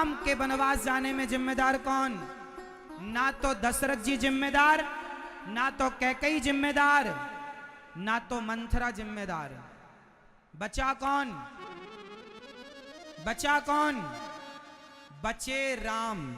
राम के वनवास जाने में जिम्मेदार कौन? ना तो दशरथ जी जिम्मेदार, ना तो कैकेयी जिम्मेदार, ना तो मंथरा जिम्मेदार। बचा कौन? बचा कौन? बचे राम।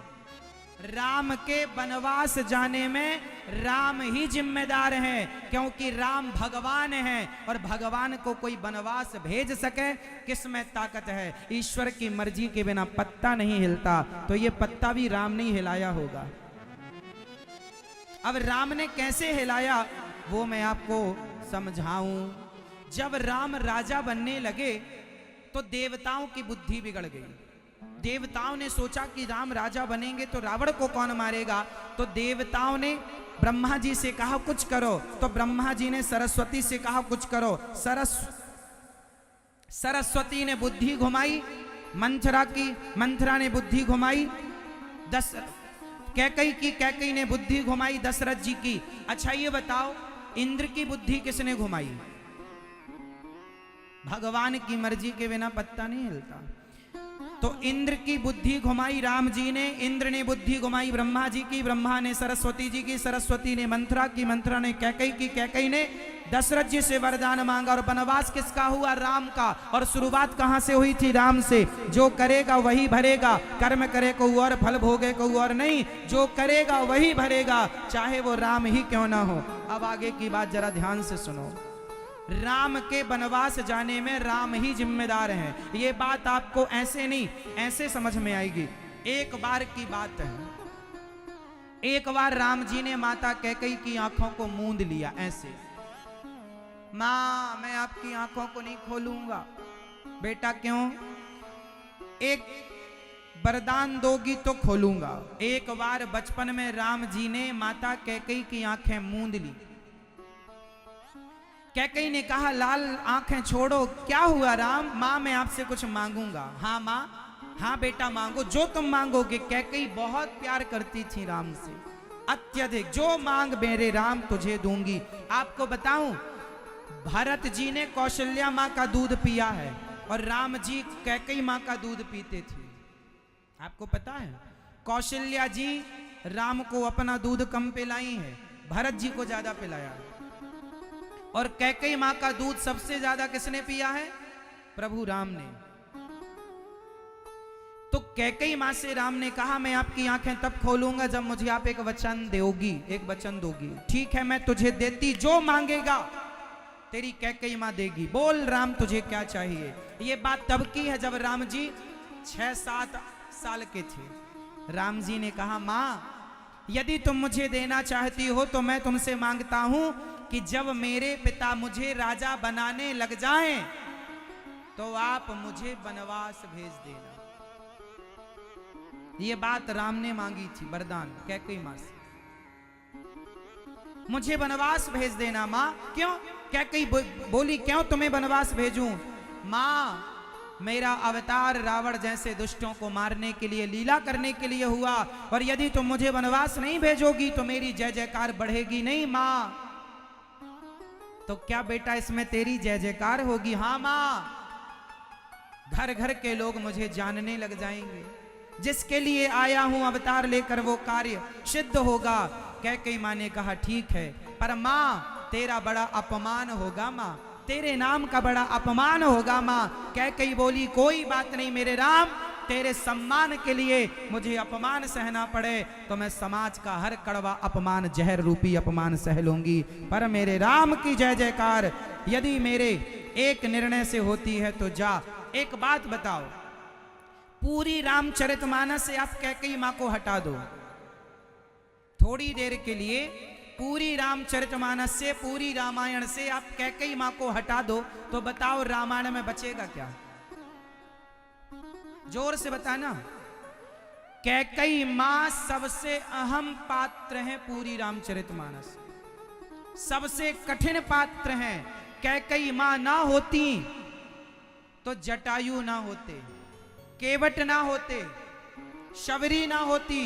राम के वनवास जाने में राम ही जिम्मेदार हैं, क्योंकि राम भगवान हैं और भगवान को कोई वनवास भेज सके किसमें ताकत है? ईश्वर की मर्जी के बिना पत्ता नहीं हिलता, तो ये पत्ता भी राम ने हिलाया होगा। अब राम ने कैसे हिलाया वो मैं आपको समझाऊं। जब राम राजा बनने लगे तो देवताओं की बुद्धि बिगड़ गई। देवताओं ने सोचा कि राम राजा बनेंगे तो रावण को कौन मारेगा, तो देवताओं ने ब्रह्मा जी से कहा कुछ करो, तो ब्रह्मा जी ने सरस्वती से कहा कुछ करो। सरस्वती ने बुद्धि घुमाई मंथरा ने बुद्धि घुमाई कैकेयी ने बुद्धि घुमाई दशरथ जी की। अच्छा ये बताओ, इंद्र की बुद्धि किसने घुमाई? भगवान की मर्जी के बिना पत्ता नहीं हिलता। तो इंद्र की बुद्धि घुमाई राम जी ने, इंद्र ने बुद्धि घुमाई ब्रह्मा जी की, ब्रह्मा ने सरस्वती जी की, सरस्वती ने मंथरा की, मंथरा ने कैकेयी की, कैकेयी ने दशरथ जी से वरदान मांगा। और वनवास किसका हुआ? राम का। और शुरुआत कहां से हुई थी? राम से। जो करेगा वही भरेगा, कर्म करे को और फल भोगे को और नहीं, जो करेगा वही भरेगा, चाहे वो राम ही क्यों ना हो। अब आगे की बात जरा ध्यान से सुनो। राम के वनवास जाने में राम ही जिम्मेदार हैं। ये बात आपको ऐसे नहीं ऐसे समझ में आएगी। एक बार की बात है, एक बार राम जी ने माता कैकेयी की आंखों को मूंद लिया ऐसे। मां मैं आपकी आंखों को नहीं खोलूंगा। बेटा क्यों? एक वरदान दोगी तो खोलूंगा। एक बार बचपन में राम जी ने माता कैकेयी की आंखें मूंद ली। कैकेयी ने कहा लाल आंखें छोड़ो। क्या हुआ राम? मां मैं आपसे कुछ मांगूंगा। हाँ मां, हाँ बेटा मांगो, जो तुम मांगोगे। कैकेयी बहुत प्यार करती थी राम से, अत्यधिक। जो मांग मेरे राम तुझे दूंगी। आपको बताऊं, भरत जी ने कौशल्या मां का दूध पिया है और राम जी कैकेयी मां का दूध पीते थे। आपको पता है? कौशल्या जी राम को अपना दूध कम पिलाई है, भरत जी को ज्यादा पिलाया है। और कैकेयी मां का दूध सबसे ज्यादा किसने पिया है? प्रभु राम ने। तो कैकेयी मां से राम ने कहा मैं आपकी आंखें तब खोलूंगा जब मुझे आप एक वचन दोगी, एक वचन दोगी। ठीक है मैं तुझे देती, जो मांगेगा तेरी कैकेयी मां देगी। बोल राम तुझे क्या चाहिए? ये बात तब की है जब राम जी 6-7 साल के थे। राम जी ने कहा मां यदि तुम मुझे देना चाहती हो तो मैं तुमसे मांगता हूं कि जब मेरे पिता मुझे राजा बनाने लग जाएं तो आप मुझे वनवास भेज देना। ये बात राम ने मांगी थी वरदान कैकेयी मां से, मुझे वनवास भेज देना मां। क्यों? कैकेयी बोली क्यों तुम्हें वनवास भेजूं? मां मेरा अवतार रावण जैसे दुष्टों को मारने के लिए, लीला करने के लिए हुआ, और यदि तुम मुझे वनवास नहीं भेजोगी तो मेरी जय जयकार बढ़ेगी नहीं मां। तो क्या बेटा इसमें तेरी जय जयकार होगी? हाँ मां, घर घर के लोग मुझे जानने लग जाएंगे। जिसके लिए आया हूं अवतार लेकर वो कार्य सिद्ध होगा। कैकेयी मां ने कहा ठीक है, पर मां तेरा बड़ा अपमान होगा मां, तेरे नाम का बड़ा अपमान होगा मां। कैकेयी बोली कोई बात नहीं मेरे राम, तेरे सम्मान के लिए मुझे अपमान सहना पड़े तो मैं समाज का हर कड़वा अपमान, जहर रूपी अपमान सह लूंगी, पर मेरे राम की जय जयकार यदि मेरे एक निर्णय से होती है तो जा। एक बात बताओ, पूरी रामचरितमानस से आप कैकेयी मां को हटा दो थोड़ी देर के लिए, पूरी रामचरितमानस से, पूरी रामायण से आप कैकेयी मां को हटा दो तो बताओ रामायण में बचेगा क्या? जोर से बताना। कैकेयी मां सबसे अहम पात्र है पूरी रामचरितमानस, सबसे कठिन पात्र हैं। कैकेयी मां ना होती तो जटायु ना होते, केवट ना होते, शबरी ना होती,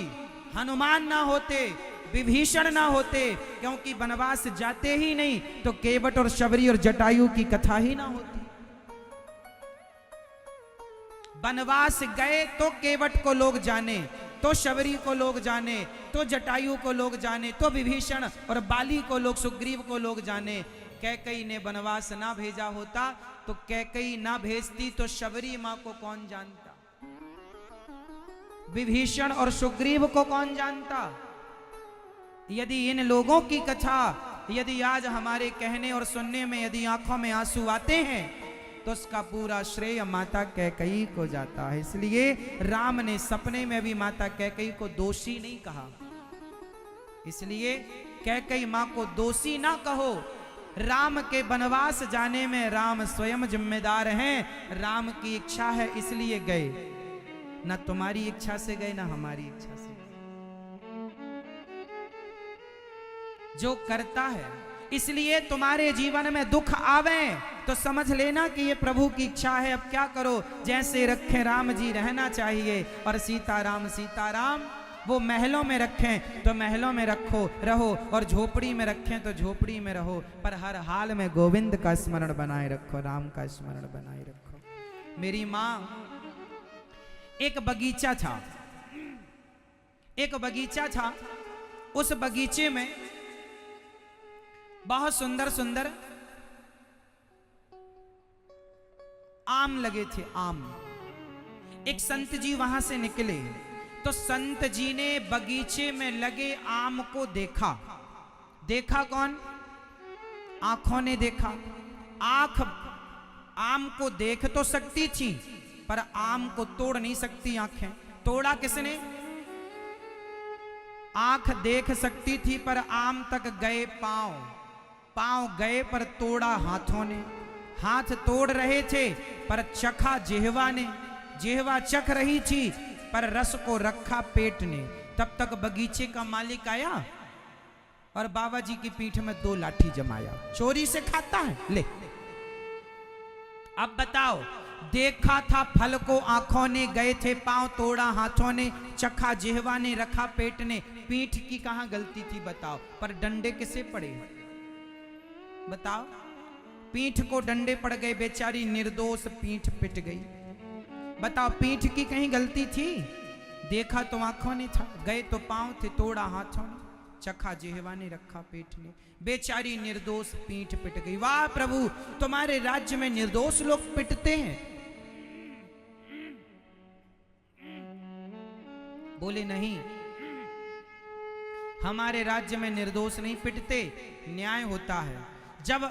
हनुमान ना होते, विभीषण ना होते, क्योंकि वनवास जाते ही नहीं तो केवट और शबरी और जटायु की कथा ही ना होती। वनवास गए तो केवट को लोग जाने, तो शबरी को लोग जाने, तो जटायु को लोग जाने, तो विभीषण और बाली को लोग, सुग्रीव को लोग जाने। कैकई ने वनवास ना भेजा होता तो कैकई ना भेजती तो शबरी मां को कौन जानता, विभीषण और सुग्रीव को कौन जानता। यदि इन लोगों की कथा, यदि आज हमारे कहने और सुनने में यदि आंखों में आंसू आते हैं तो उसका पूरा श्रेय माता कैकई को जाता है। इसलिए राम ने सपने में भी माता कैकई को दोषी नहीं कहा। इसलिए कैकई मां को दोषी ना कहो। राम के वनवास जाने में राम स्वयं जिम्मेदार हैं। राम की इच्छा है इसलिए गए, ना तुम्हारी इच्छा से गए ना हमारी इच्छा से। जो करता है, इसलिए तुम्हारे जीवन में दुख आवे तो समझ लेना कि ये प्रभु की इच्छा है। अब क्या करो, जैसे रखे राम जी रहना चाहिए, और सीताराम वो महलों में रखें तो महलों में रहो, और झोपड़ी में रखें तो झोपड़ी में रहो, पर हर हाल में गोविंद का स्मरण बनाए रखो, राम का स्मरण बनाए रखो। मेरी मां, एक बगीचा था, उस बगीचे में बहुत सुंदर सुंदर आम लगे थे। आम, एक संत जी वहां से निकले तो संत जी ने बगीचे में लगे आम को देखा कौन? आंखों ने देखा। आंख आम को देख तो सकती थी पर आम को तोड़ नहीं सकती आंखें। तोड़ा किसने? आंख देख सकती थी पर आम तक गए पांव गए पर तोड़ा हाथों ने। हाथ तोड़ रहे थे पर चखा जिह्वा ने। जिह्वा चख रही थी पर रस को रखा पेट ने। तब तक बगीचे का मालिक आया और बाबा जी की पीठ में 2 लाठी जमाया। चोरी से खाता है, ले। अब बताओ, देखा था फल को आंखों ने, गए थे पांव, तोड़ा हाथों ने, चखा जिह्वा ने, रखा पेट ने। पीठ की कहां गलती थी बताओ? पर डंडे किसे पड़े बताओ? पीठ को डंडे पड़ गए, बेचारी निर्दोष पीठ पिट गई। बताओ, पीठ की कहीं गलती थी? देखा तो आंखों ने था, गए तो पांव थे, तोड़ा हाथों ने, चखा जिह्वा ने, रखा पेट ने। बेचारी निर्दोष पीठ पिट गई। वाह प्रभु, तुम्हारे राज्य में निर्दोष लोग पिटते हैं। बोले नहीं, हमारे राज्य में निर्दोष नहीं पिटते, न्याय होता है। जब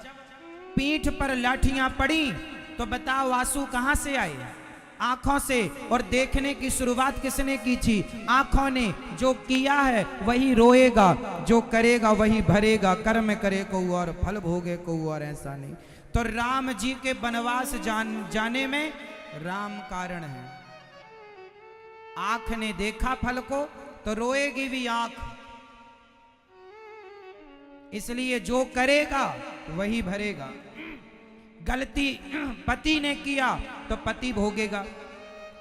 पीठ पर लाठियां पड़ी तो बताओ आंसू कहां से आए? आंखों से। और देखने की शुरुआत किसने की थी? आंखों ने। जो किया है वही रोएगा, जो करेगा वही भरेगा। कर्म करे को और फल भोगे को और ऐसा नहीं। तो राम जी के वनवास जाने में राम कारण है। आंख ने देखा फल को तो रोएगी भी आंख। इसलिए जो करेगा वही भरेगा। गलती पति ने किया तो पति भोगेगा,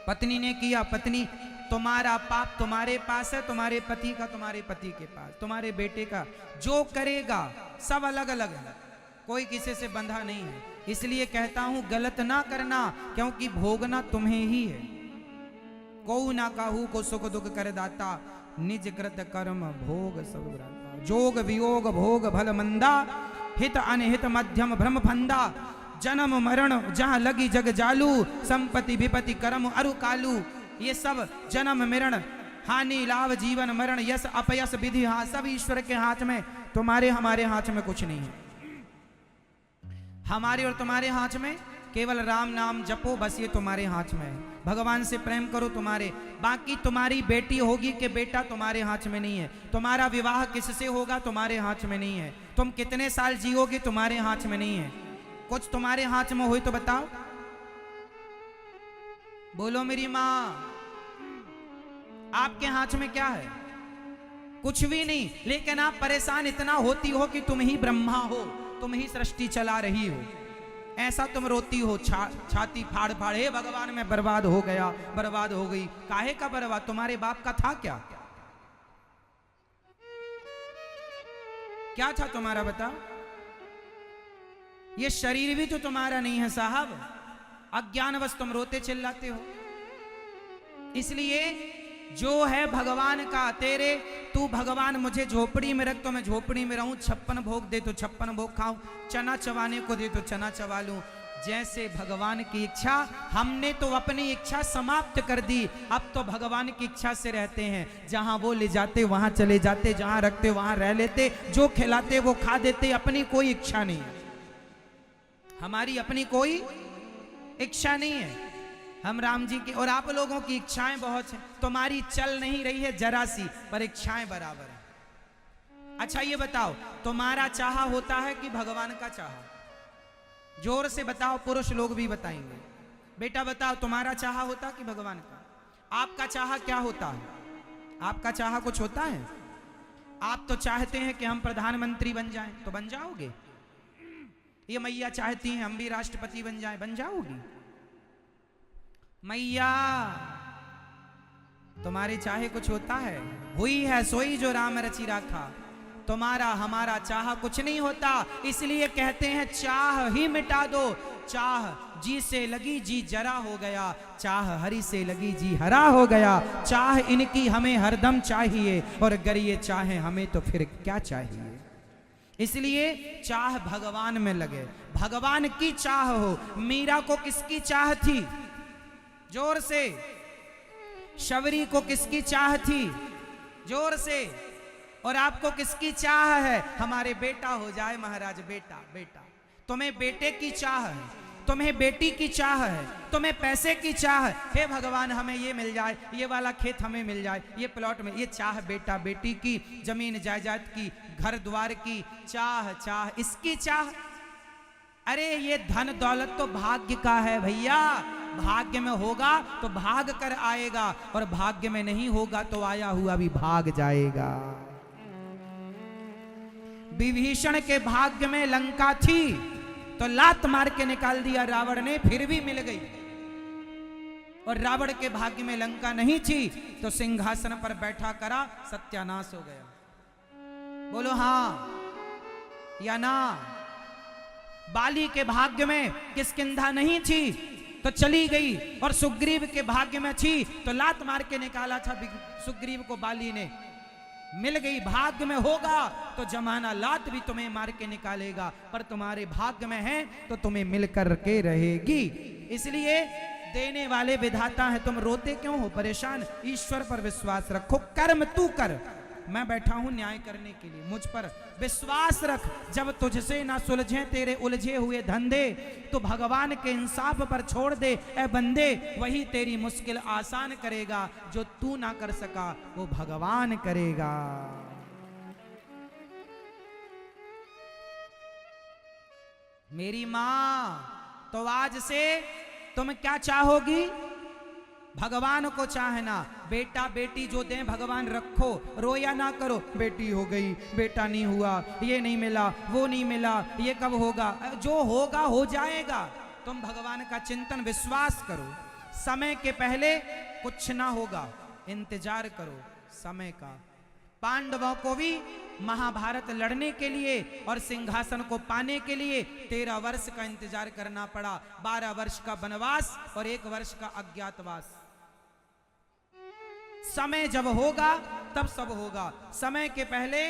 पत्नी ने किया पत्नी। तुम्हारा पाप तुम्हारे पास है, तुम्हारे पति का तुम्हारे पति के पास, तुम्हारे बेटे का। जो करेगा सब अलग अलग है, कोई किसी से बंधा नहीं है। इसलिए कहता हूं गलत ना करना, क्योंकि भोगना तुम्हें ही है। को ना काहू को सुख दुख कर दाता, निज कृत कर्म भोग सब ग्राता। जोग वियोग भोग भल मंदा, हित अनहित मध्यम भ्रम फंदा। जन्म मरण जहां लगी जग जालू, संपत्ति विपत्ति कर्म अरु कालू। ये सब जन्म मरण, हानि लाभ जीवन मरण, यश अपयश विधि, हाँ सब ईश्वर के हाथ में। तुम्हारे हमारे हाथ में कुछ नहीं है। हमारे और तुम्हारे हाथ में केवल राम नाम जपो, बस ये तुम्हारे हाथ में है। भगवान से प्रेम करो तुम्हारे। बाकी तुम्हारी बेटी होगी कि बेटा तुम्हारे हाथ में नहीं है। तुम्हारा विवाह किससे होगा तुम्हारे हाथ में नहीं है। तुम कितने साल जियोगे तुम्हारे हाथ में नहीं है। कुछ तुम्हारे हाथ में हो तो बताओ। बोलो मेरी मां, आपके हाथ में क्या है? कुछ भी नहीं। लेकिन आप परेशान इतना होती हो कि तुम ही ब्रह्मा हो, तुम ही सृष्टि चला रही हो। ऐसा तुम रोती हो, छाती फाड़ फाड़, हे भगवान मैं बर्बाद हो गया, बर्बाद हो गई। काहे का बर्बाद? तुम्हारे बाप का था क्या? क्या था तुम्हारा बताओ? ये शरीर भी तो तुम्हारा नहीं है साहब। अज्ञानवश तुम रोते चिल्लाते हो। इसलिए जो है भगवान का तेरे, तू भगवान मुझे झोपड़ी में रख तो मैं झोपड़ी में रहूं, 56 भोग दे तो 56 भोग खाऊं, चना चबाने को दे तो चना चबा लूं। जैसे भगवान की इच्छा, हमने तो अपनी इच्छा समाप्त कर दी, अब तो भगवान की इच्छा से रहते हैं। जहां वो ले जाते वहां चले जाते, जहां रखते वहां रह लेते, जो खिलाते वो खा देते। अपनी कोई इच्छा नहीं, हमारी अपनी कोई इच्छा नहीं है। हम राम जी की और आप लोगों की इच्छाएं बहुत हैं, तुम्हारी चल नहीं रही है जरा सी, पर इच्छाएं बराबर है। अच्छा ये बताओ, तुम्हारा चाहा होता है कि भगवान का चाहा? जोर से बताओ, पुरुष लोग भी बताएंगे। बेटा बताओ, तुम्हारा चाहा होता कि भगवान का? आपका चाहा क्या होता है? आपका चाहा कुछ होता है? आप तो चाहते हैं कि हम प्रधानमंत्री बन जाएं, तो बन जाओगे। ये मैया चाहती हैं हम भी राष्ट्रपति बन जाएं, बन जाओगी। मैया तुम्हारे चाहे कुछ होता है? हुई है सोई जो राम रचि राखा। तुम्हारा हमारा चाह कुछ नहीं होता, इसलिए कहते हैं चाह ही मिटा दो। चाह जी से लगी जी जरा हो गया, चाह हरि से लगी जी हरा हो गया। चाह इनकी हमें हरदम चाहिए, और अगर ये चाहे हमें तो फिर क्या चाहिए। इसलिए चाह भगवान में लगे, भगवान की चाह हो। मीरा को किसकी चाह थी? जोर से। शबरी को किसकी चाह थी? जोर से। और आपको किसकी चाह है? हमारे बेटा हो जाए महाराज, बेटा बेटा। तुम्हें बेटे की चाह है, तुम्हें बेटी की चाह है, तुम्हें पैसे की चाह है। हे भगवान हमें ये मिल जाए, ये वाला खेत हमें मिल जाए, ये प्लॉट में। ये चाह बेटा बेटी की, जमीन जायदाद की, घर द्वार की चाह। चाह इसकी चाह। अरे ये धन दौलत तो भाग्य का है भैया। भाग्य में होगा तो भाग कर आएगा, और भाग्य में नहीं होगा तो आया हुआ भी भाग जाएगा। विभीषण के भाग्य में लंका थी तो लात मार के निकाल दिया रावण ने, फिर भी मिल गई। और रावण के भाग्य में लंका नहीं थी तो सिंहासन पर बैठा करा सत्यानाश हो गया। बोलो हां या ना? बाली के भाग्य में किष्किंधा नहीं थी तो चली गई, और सुग्रीव के भाग्य में थी तो लात मार के निकाला था सुग्रीव को बाली ने, मिल गई। भाग्य में होगा तो जमाना लात भी तुम्हें मार के निकालेगा, पर तुम्हारे भाग्य में है तो तुम्हें मिल कर के रहेगी। इसलिए देने वाले विधाता है। तुम रोते क्यों हो, परेशान? ईश्वर पर विश्वास रखो, कर्म तू कर, मैं बैठा हूं न्याय करने के लिए, मुझ पर विश्वास रख। जब तुझसे ना सुलझे तेरे उलझे हुए धंधे, तो भगवान के इंसाफ पर छोड़ दे ए बंदे, वही तेरी मुश्किल आसान करेगा। जो तू ना कर सका वो भगवान करेगा। मेरी मां, तो आज से तुम क्या चाहोगी? भगवान को चाहना। बेटा बेटी जो दें भगवान रखो, रोया ना करो। बेटी हो गई, बेटा नहीं हुआ, ये नहीं मिला, वो नहीं मिला, ये कब होगा? जो होगा हो जाएगा। तुम भगवान का चिंतन विश्वास करो। समय के पहले कुछ ना होगा, इंतजार करो समय का। पांडवों को भी महाभारत लड़ने के लिए और सिंहासन को पाने के लिए 13 वर्ष का इंतजार करना पड़ा। 12 वर्ष का वनवास और 1 वर्ष का अज्ञातवास। समय जब होगा तब सब होगा। समय के पहले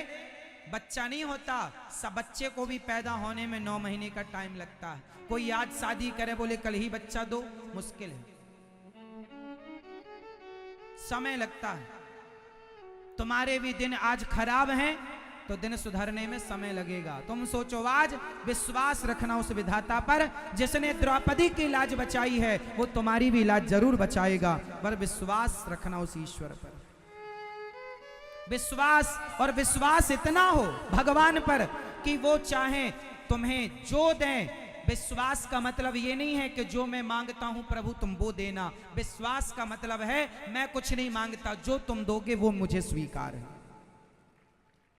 बच्चा नहीं होता। सब बच्चे को भी पैदा होने में 9 महीने का टाइम लगता है। कोई आज शादी करे बोले कल ही बच्चा दो, मुश्किल है, समय लगता है। तुम्हारे भी दिन आज खराब हैं तो दिन सुधरने में समय लगेगा। तुम सोचो, आज विश्वास रखना उस विधाता पर जिसने द्रौपदी की लाज बचाई है, वो तुम्हारी भी लाज जरूर बचाएगा। पर विश्वास रखना उस ईश्वर पर, विश्वास। और विश्वास इतना हो भगवान पर कि वो चाहे तुम्हें जो दें। विश्वास का मतलब ये नहीं है कि जो मैं मांगता हूं प्रभु तुम वो देना। विश्वास का मतलब है मैं कुछ नहीं मांगता, जो तुम दोगे वो मुझे स्वीकार है।